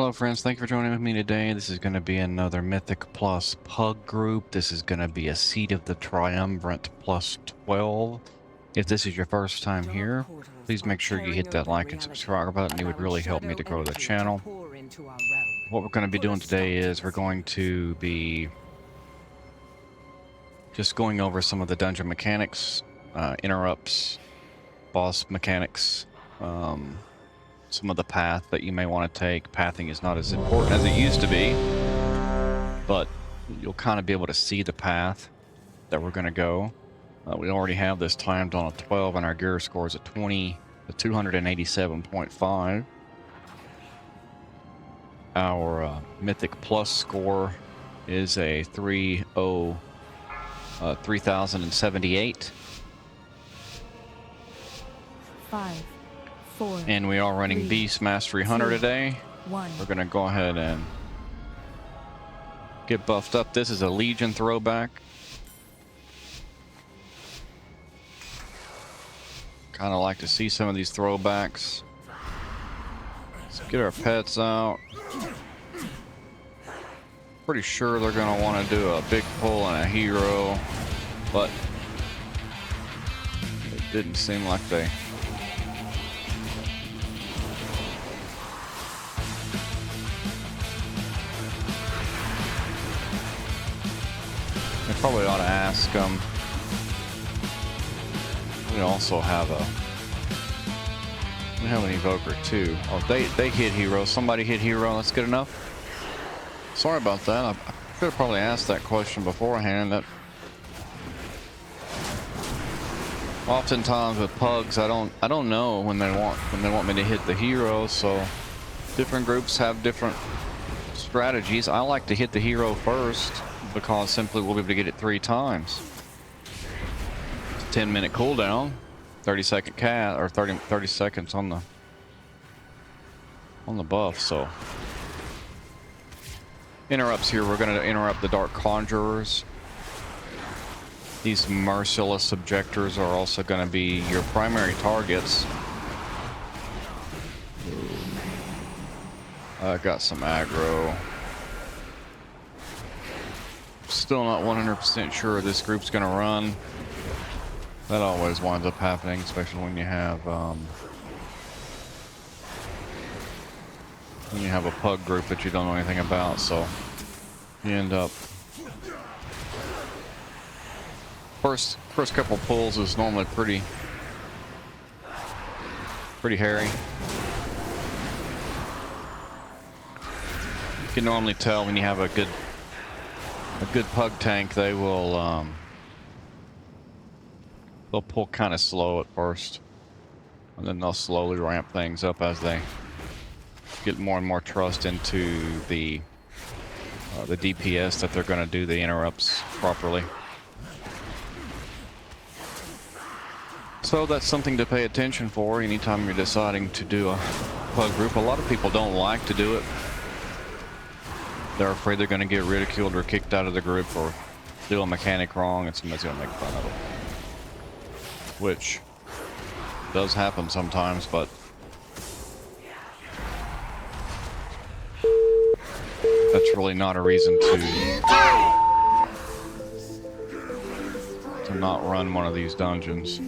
Hello friends, thank you for joining with me today. This is going to be another Mythic Plus PUG group. This is going to be a Seat of the Triumvirate plus 12. If this is your first time here, please make sure you hit that like and subscribe button. It would really help me to grow the channel. What we're going to be doing today is we're going to be just going over some of the dungeon mechanics, interrupts, boss mechanics, some of the path that you may want to take. Pathing is not as important as it used to be, but you'll kind of be able to see the path that we're going to go. We already have this timed on a 12 and our gear score is a 287.5. Our Mythic Plus score is a 3078. 5, 4, and we are running 3, Beast Mastery Hunter 2, today. 1. We're gonna go ahead and get buffed up. This is a Legion throwback. Kind of like to see some of these throwbacks. Let's get our pets out. Pretty sure they're gonna want to do a big pull and a hero, but it didn't seem like they. I probably ought to ask them. We also have we have an evoker too. Oh, they hit hero. Somebody hit hero. That's good enough. Sorry about that. I should have probably asked that question beforehand. That oftentimes with pugs, I don't know when they want me to hit the hero. So different groups have different strategies. I like to hit the hero first, because simply we'll be able to get it 3 times. It's a 10-minute cooldown, 30-second cast, or 30 seconds on the buff. So interrupts here. We're going to interrupt the Dark Conjurers. These merciless Subjectors are also going to be your primary targets. I got some aggro. Still not 100% sure this group's gonna run. That always winds up happening, especially when you have a pug group that you don't know anything about. So you end up first couple pulls is normally pretty hairy. You can normally tell when you have a good pug tank. They will they'll pull kind of slow at first, and then they'll slowly ramp things up as they get more and more trust into the DPS that they're going to do the interrupts properly. So that's something to pay attention for anytime you're deciding to do a pug group. A lot of people don't like to do it. They're afraid they're going to get ridiculed or kicked out of the group or do a mechanic wrong and somebody's going to make fun of it. Which does happen sometimes, but that's really not a reason to not run one of these dungeons.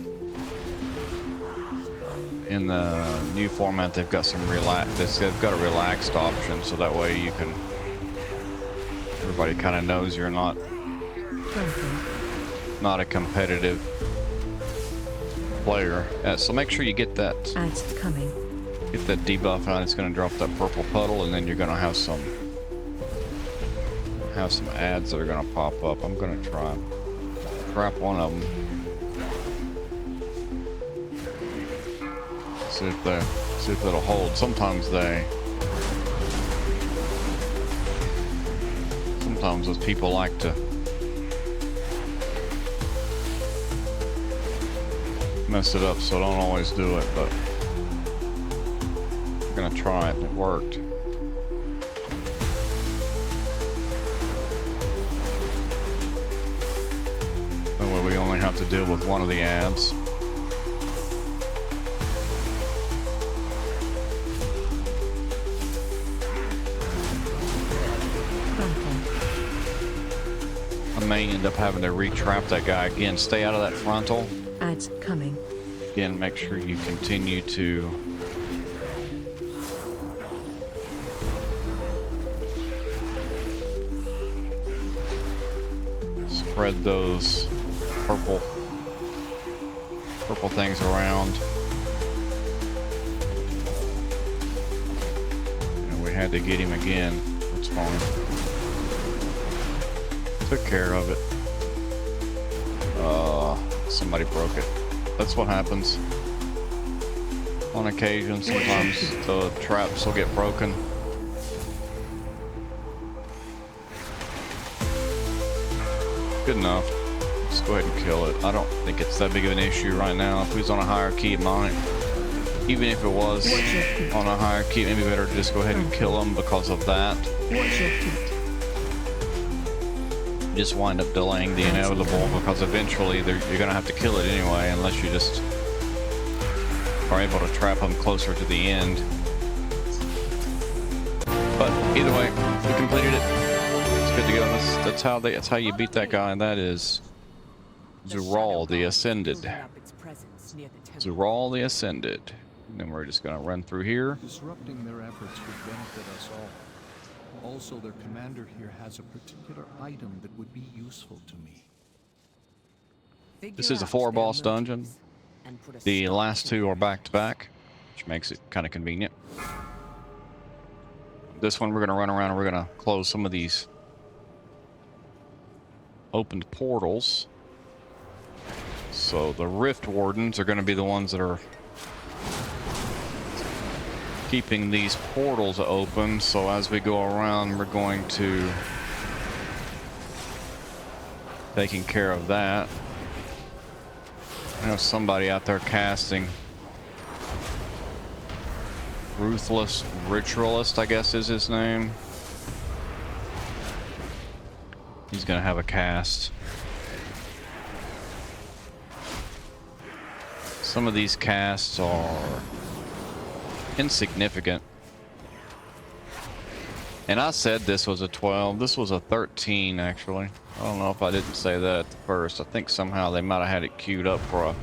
In the new format, they've got some they've got a relaxed option, so that way you can. Everybody kind of knows you're not a competitive player. So make sure you get that. Adds coming. Get that debuff out. It's going to drop that purple puddle, and then you're going to have some ads that are going to pop up. I'm going to try trap one of them. See if it'll hold. Sometimes those people like to mess it up, so don't always do it, but I'm gonna try it, and it worked. That way we only have to deal with one of the ads. may end up having to re-trap that guy again. Stay out of that frontal. Adds coming. Again, make sure you continue to spread those purple things around. And we had to get him again. That's fine. Took care of it. Somebody broke it. That's what happens. On occasion, sometimes the traps will get broken. Good enough. Let's go ahead and kill it. I don't think it's that big of an issue right now. If it was on a higher key, it might. Even if it was on a higher key, maybe better to just go ahead and kill them because of that. Just wind up delaying the inevitable because eventually you're going to have to kill it anyway, unless you just are able to trap them closer to the end. But either way, we completed it. It's good to go. That's how you beat that guy, and that is Zuraal the Ascended. Zuraal the Ascended. And then we're just going to run through here. Disrupting their efforts would benefit us all. Also, their commander here has a particular item that would be useful to me. This is a 4-boss dungeon. The last 2 are back-to-back, which makes it kind of convenient. This one we're going to run around and we're going to close some of these opened portals. So the Rift Wardens are going to be the ones that are keeping these portals open. So as we go around, we're going to taking care of that. I know somebody out there casting. Ruthless Ritualist, I guess is his name. He's gonna have a cast. Some of these casts are insignificant. And I said this was a 12. This was a 13, actually. I don't know if I didn't say that at the first. I think somehow they might have had it queued up for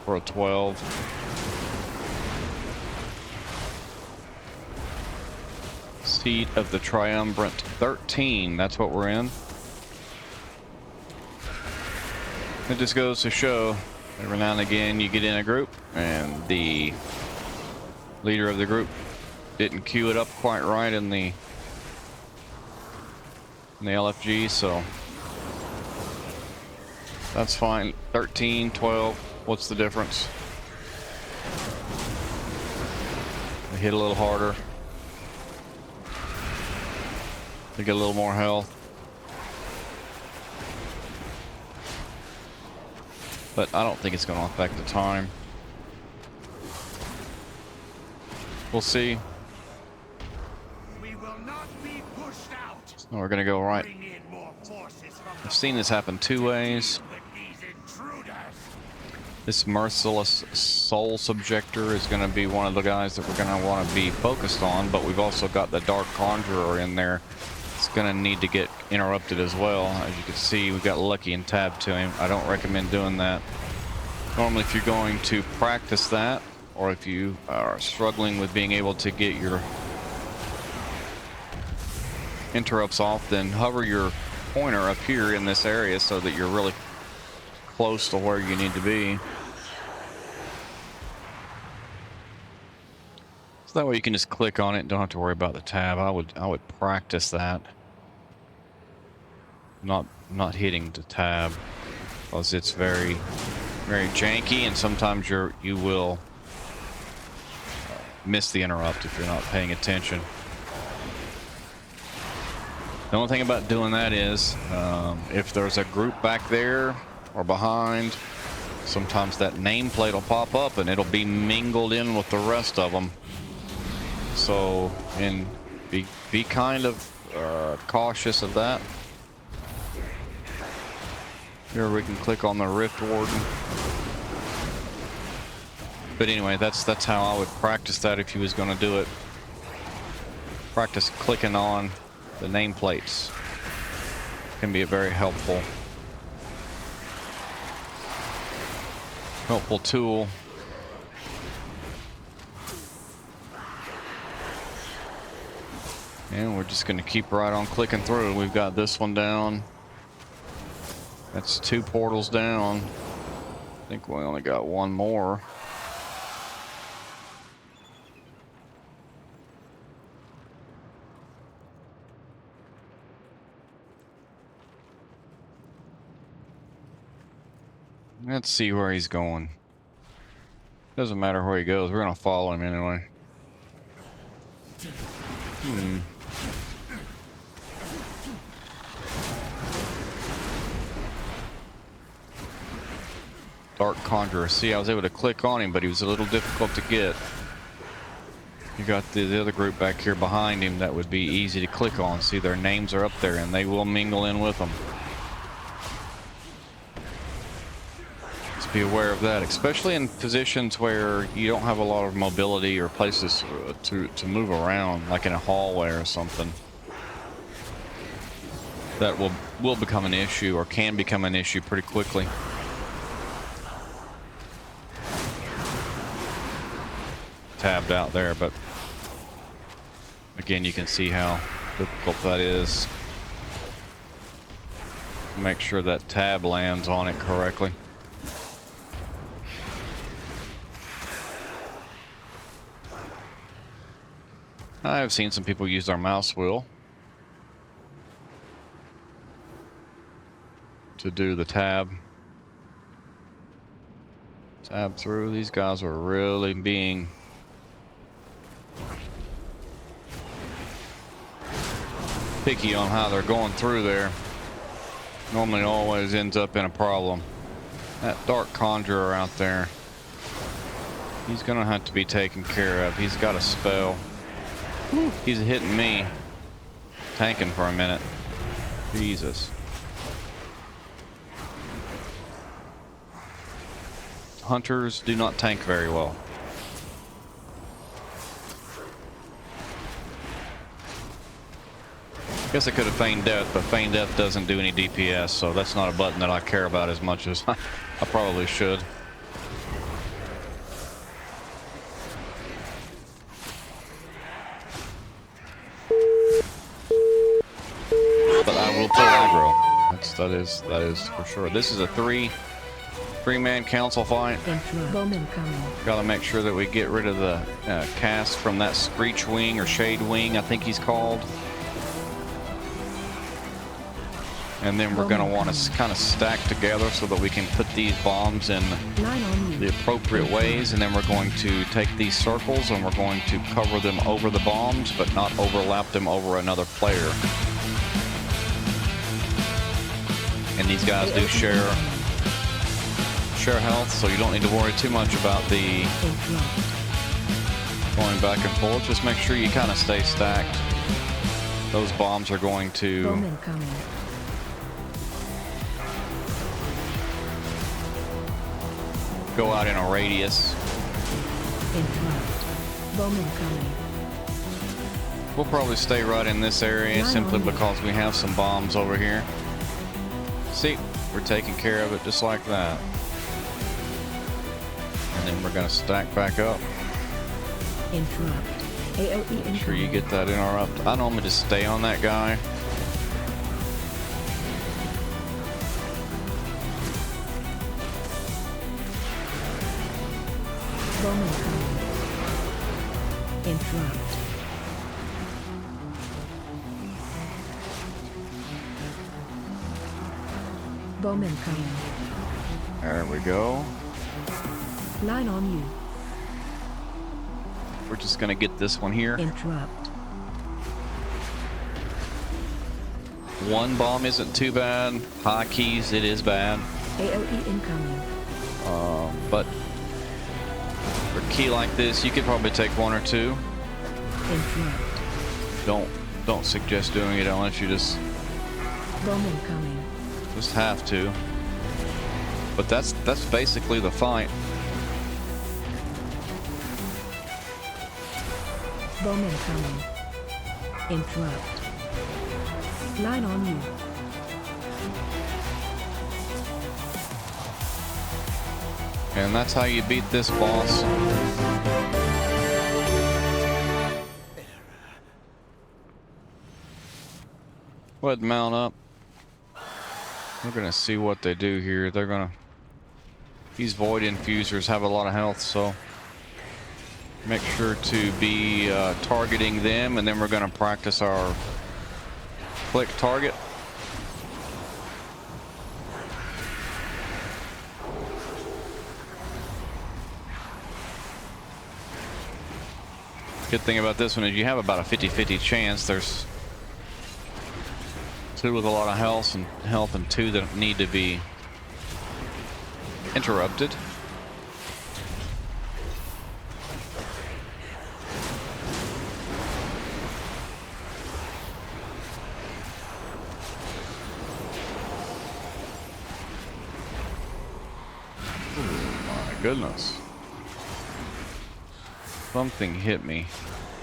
a 12. Seat of the Triumvirate 13. That's what we're in. It just goes to show every now and again you get in a group and the leader of the group didn't queue it up quite right in the LFG, so that's fine. 13, 12, what's the difference? They hit a little harder. They get a little more health. But I don't think it's going to affect the time. We'll see. We will not be pushed out. So we're going to go right. I've seen this happen 2 ways. This Merciless Soul Subjector is going to be one of the guys that we're going to want to be focused on, but we've also got the Dark Conjurer in there. It's going to need to get interrupted as well. As you can see, we got Lucky and Tab to him. I don't recommend doing that. Normally, if you're going to practice that, or if you are struggling with being able to get your interrupts off, then hover your pointer up here in this area so that you're really close to where you need to be. So that way you can just click on it and don't have to worry about the tab. I would practice that. Not hitting the tab, because it's very janky, and sometimes you will miss the interrupt if you're not paying attention. The only thing about doing that is if there's a group back there or behind, sometimes that nameplate will pop up and it'll be mingled in with the rest of them. So, and be kind of cautious of that. Here we can click on the Rift Warden. But anyway, that's how I would practice that if you was going to do it. Practice clicking on the nameplates. can be a very helpful tool. And we're just going to keep right on clicking through. We've got this one down. That's 2 portals down. I think we only got one more. Let's see where he's going. Doesn't matter where he goes, we're gonna follow him anyway. Dark Conjurer. See, I was able to click on him, but he was a little difficult to get. You got the other group back here behind him that would be easy to click on. See, their names are up there, and they will mingle in with them. Just be aware of that, especially in positions where you don't have a lot of mobility or places to move around, like in a hallway or something. That will become an issue, or can become an issue pretty quickly. Tabbed out there, but again, you can see how difficult that is. Make sure that tab lands on it correctly. I have seen some people use their mouse wheel to do the tab through. These guys are really being picky on how they're going through there. Normally always ends up in a problem. That Dark Conjurer out there, he's gonna have to be taken care of. He's got a spell. He's hitting me. Tanking for a minute. Jesus. Hunters do not tank very well. I guess I could have feigned death, but feigned death doesn't do any DPS, so that's not a button that I care about as much as I probably should. But I will pull aggro. That is for sure. This is a three-man council fight. Bowman coming. Gotta make sure that we get rid of the cast from that Screech Wing or Shade Wing, I think he's called. And then we're going to want to kind of stack together so that we can put these bombs in the appropriate ways. And then we're going to take these circles and we're going to cover them over the bombs, but not overlap them over another player. And these guys do share health, so you don't need to worry too much about the going back and forth. Just make sure you kind of stay stacked. Those bombs are going to go out in a radius. We'll probably stay right in this area simply because we have some bombs over here. See, we're taking care of it just like that. And then we're going to stack back up. Interrupt. AOE Make sure you get that interrupt. I normally just stay on that guy. Bowman coming. Interrupt. Bowman coming. There we go. Line on you. We're just going to get this one here. Interrupt. One bomb isn't too bad. High keys, it is bad. AOE incoming. But for a key like this, you could probably take one or two. Interrupt. Don't suggest doing it unless you just coming. Just have to. But that's basically the fight. Bowman coming. Interrupt. Line on you. And that's how you beat this boss. Go ahead and mount up. We're gonna see what they do here. They're gonna... These void infusers have a lot of health, so make sure to be targeting them, and then we're gonna practice our click target. Good thing about this one is you have about a 50-50 chance. There's two with a lot of health and two that need to be interrupted. Oh my goodness. Something hit me.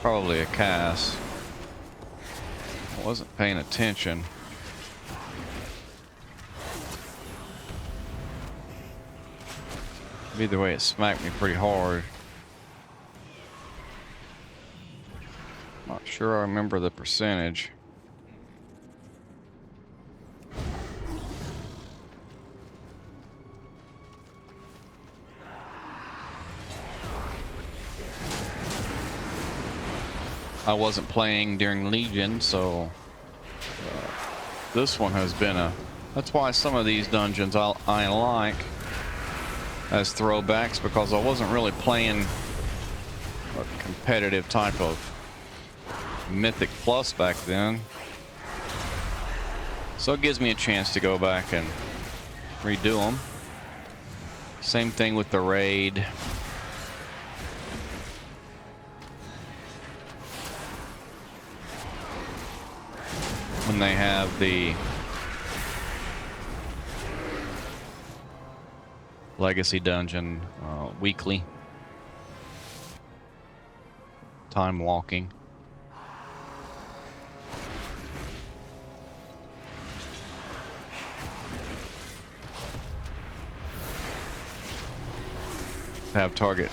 Probably a cast. I wasn't paying attention. Either way, it smacked me pretty hard. Not sure I remember the percentage. I wasn't playing during Legion, so this one has been a... That's why some of these dungeons I like as throwbacks, because I wasn't really playing a competitive type of Mythic Plus back then. So it gives me a chance to go back and redo them. Same thing with the raid. When they have the Legacy Dungeon weekly time walking. Have target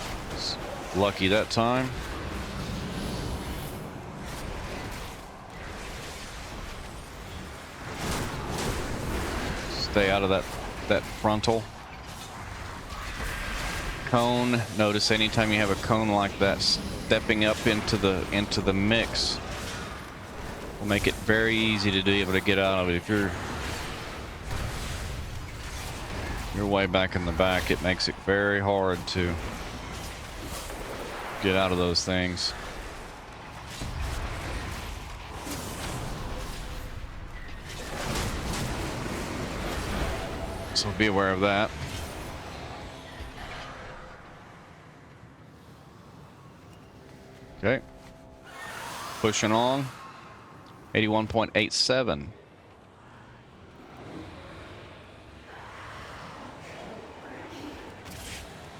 lucky that time. Stay out of that frontal cone. Notice anytime you have a cone like that, stepping up into the mix will make it very easy to be able to get out of it. If you're way back in the back, it makes it very hard to get out of those things. So be aware of that. Okay. Pushing on. 81.87.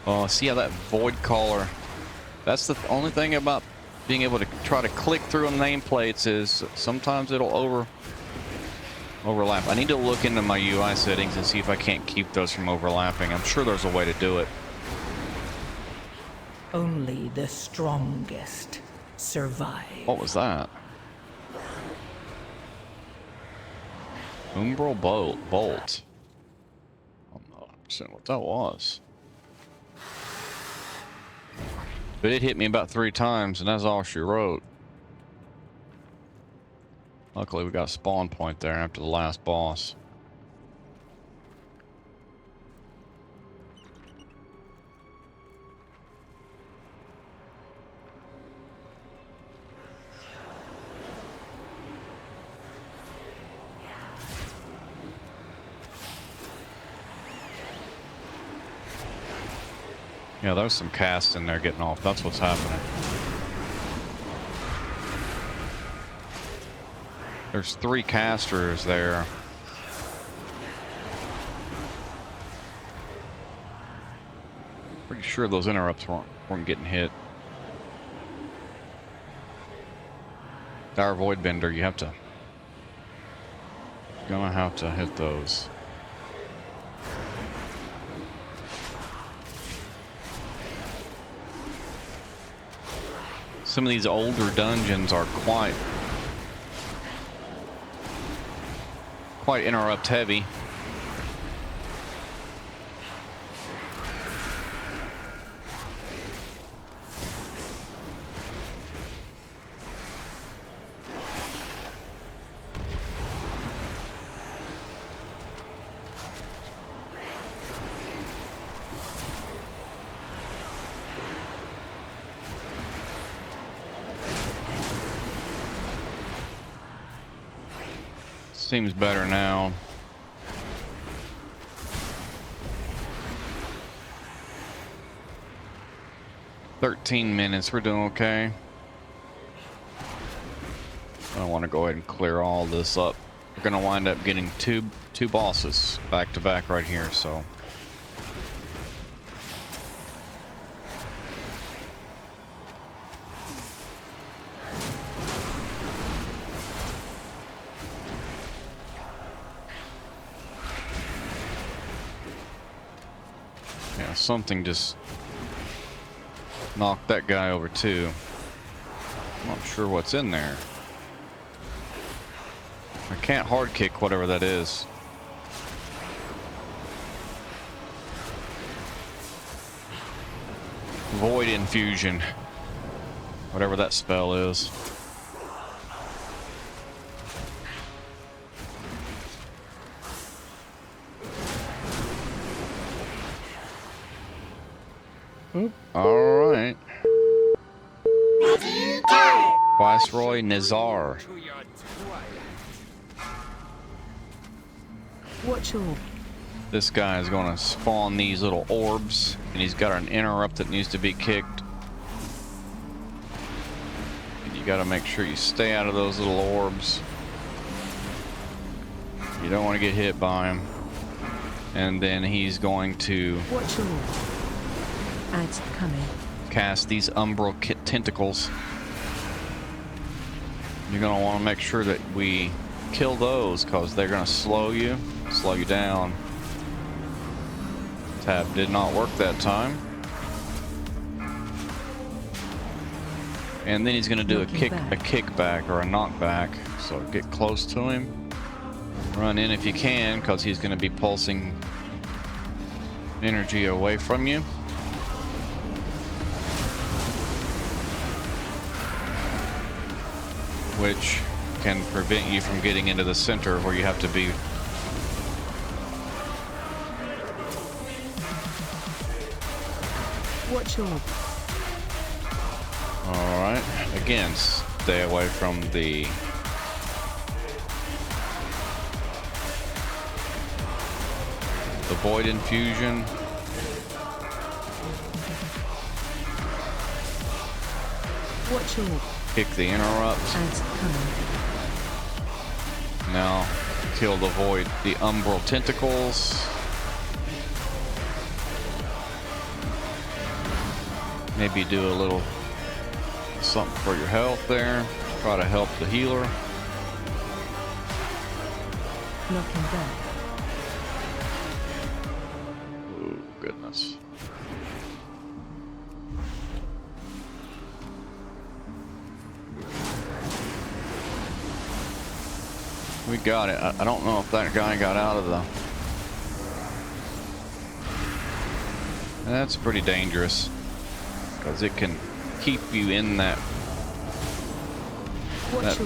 Oh, see how that void caller. That's the only thing about being able to try to click through on nameplates is sometimes it'll overlap. I need to look into my UI settings and see if I can't keep those from overlapping. I'm sure there's a way to do it. Only the strongest survive. What was that? Umbral bolt. I'm not understanding what that was. But it hit me about 3 times, and that's all she wrote. Luckily, we got a spawn point there after the last boss. Yeah, there's some casts in there getting off. That's what's happening. There's 3 casters there. Pretty sure those interrupts weren't getting hit. Our Void Bender, you have to Gonna have to hit those. Some of these older dungeons are quite interrupt heavy. Seems better now. $13 we're doing okay. I want to go ahead and clear all this up. We're gonna wind up getting two bosses back to back right here, so. Yeah, something just knocked that guy over too. I'm not sure what's in there. I can't hard kick whatever that is. Void infusion. Whatever that spell is. Alright. Viceroy Nezhar. Watch orb. This guy is going to spawn these little orbs, and he's got an interrupt that needs to be kicked. And you got to make sure you stay out of those little orbs. You don't want to get hit by him. And then he's going to Watch orb. Adds coming. cast these umbral tentacles. You're going to want to make sure that we kill those, because they're going to slow you down. Tab did not work that time. And then he's going to do a kickback or a knockback. So get close to him. Run in if you can, because he's going to be pulsing energy away from you. Which can prevent you from getting into the center where you have to be. Watch orb. Alright, again, stay away from the void infusion. Watch orb. Kick the interrupts. Adds coming. Now kill the void, the umbral tentacles. Maybe do a little something for your health there. Try to help the healer. Knocking back. Oh, goodness. We got it. I don't know if that guy got out of the... That's pretty dangerous, because it can keep you in that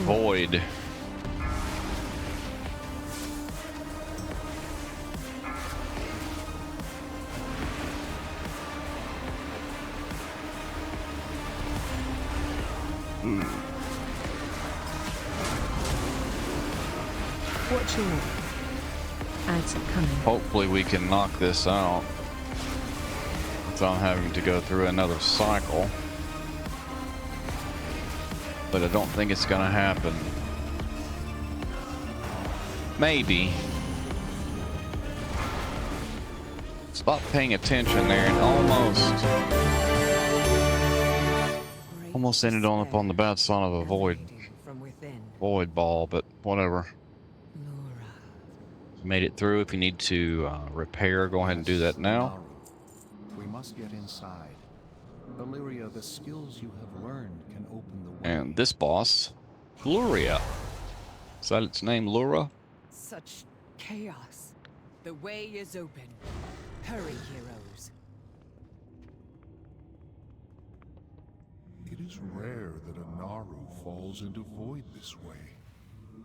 void. Watch orb. Adds coming. Hopefully we can knock this out without having to go through another cycle. But I don't think it's gonna happen. Maybe. Stop paying attention there and almost ended up on the bad side of a void ball, but whatever. Made it through. If you need to repair, go ahead and do that now. We must get inside. Illyria, the skills you have learned can open the way. And this boss, Luria. Is that its name, Lura? Such chaos. The way is open. Hurry, heroes. It is rare that a Naru falls into void this way.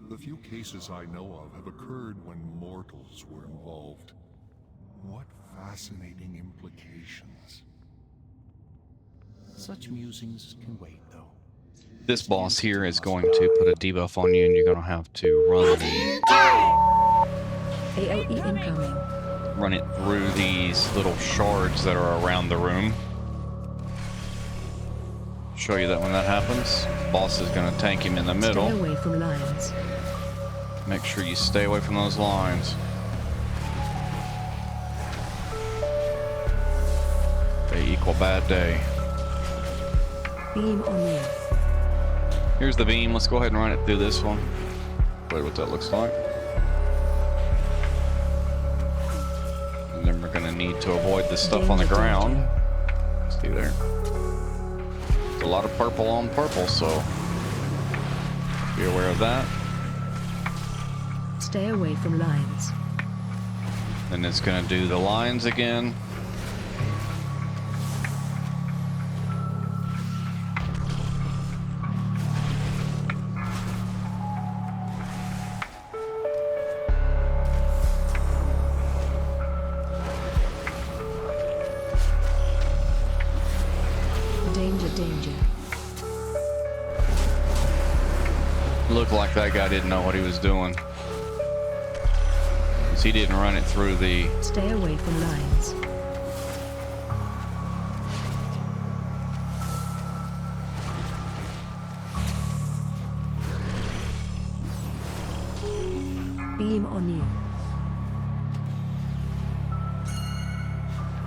The few cases I know of have occurred when mortals were involved. What fascinating implications. Such musings can wait, though. This boss here is going to put a debuff on you, and you're going to have to AOE incoming. run it through these little shards that are around the room. Show you that when that happens. Boss is going to tank him in the middle. Stay away from lions. Make sure you stay away from those lines. They equal bad day. Beam on you. Here's the beam. Let's go ahead and run it through this one. Wait, what that looks like. And then we're going to need to avoid this stuff on the ground. See there. There's a lot of purple on purple, so be aware of that. Stay away from lions. Then it's going to do the lines again. Danger, danger. Looked like that guy didn't know what he was doing. 'Cause he didn't run it through the... Stay away from lions. Beam on you.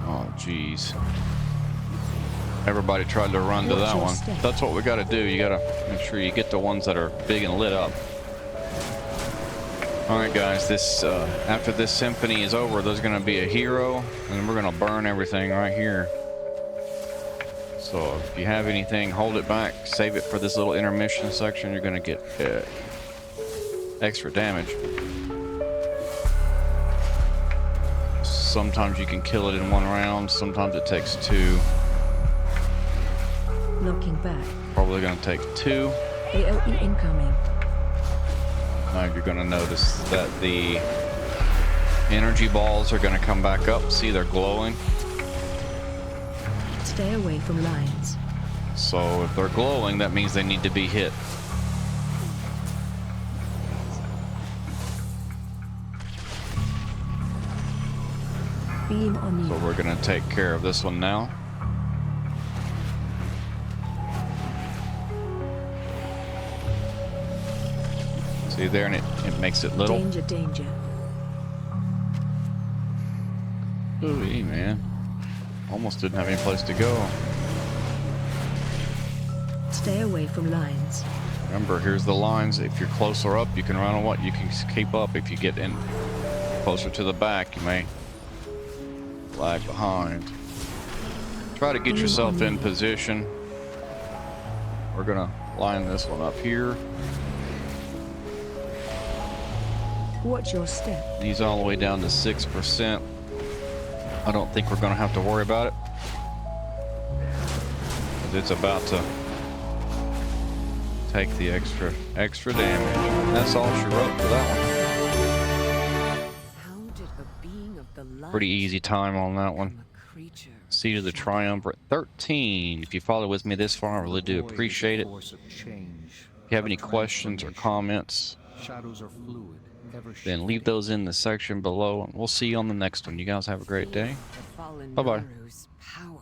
Oh, jeez. Everybody tried to run to that one. That's what we got to do. You got to make sure you get the ones that are big and lit up. All right, guys. This after this symphony is over, there's going to be a hero, and then we're going to burn everything right here. So if you have anything, hold it back. Save it for this little intermission section. You're going to get extra damage. Sometimes you can kill it in one round. Sometimes it takes two. Knocking back. Probably going to take two. AOE incoming. Now you're going to notice that the energy balls are going to come back up. See, they're glowing. Stay away from lions. So if they're glowing, that means they need to be hit. Beam on So you. we're going to take care of this one now. See there, and it makes it little. Danger, danger. Ooh, man. Almost didn't have any place to go. Stay away from lions. Remember, here's the lines. If you're closer up, you can run on what? You can keep up. If you get in closer to the back, you may lag behind. Try to get yourself in position. We're gonna line this one up here. Watch your step. He's all the way down to 6%. I don't think we're gonna have to worry about it. 'Cause it's about to take the extra damage. That's all she wrote for that one. How did a being of the light Pretty easy time on that one. become a creature? Seed of the Triumvirate 13. If you followed with me this far, I really do appreciate it. Force of change, If you have of any questions or transformation. comments, Shadows are fluid, ever then leave those in the section below, and we'll see you on the next one. You guys have a great day. The fallen Bye-bye. Naru's power.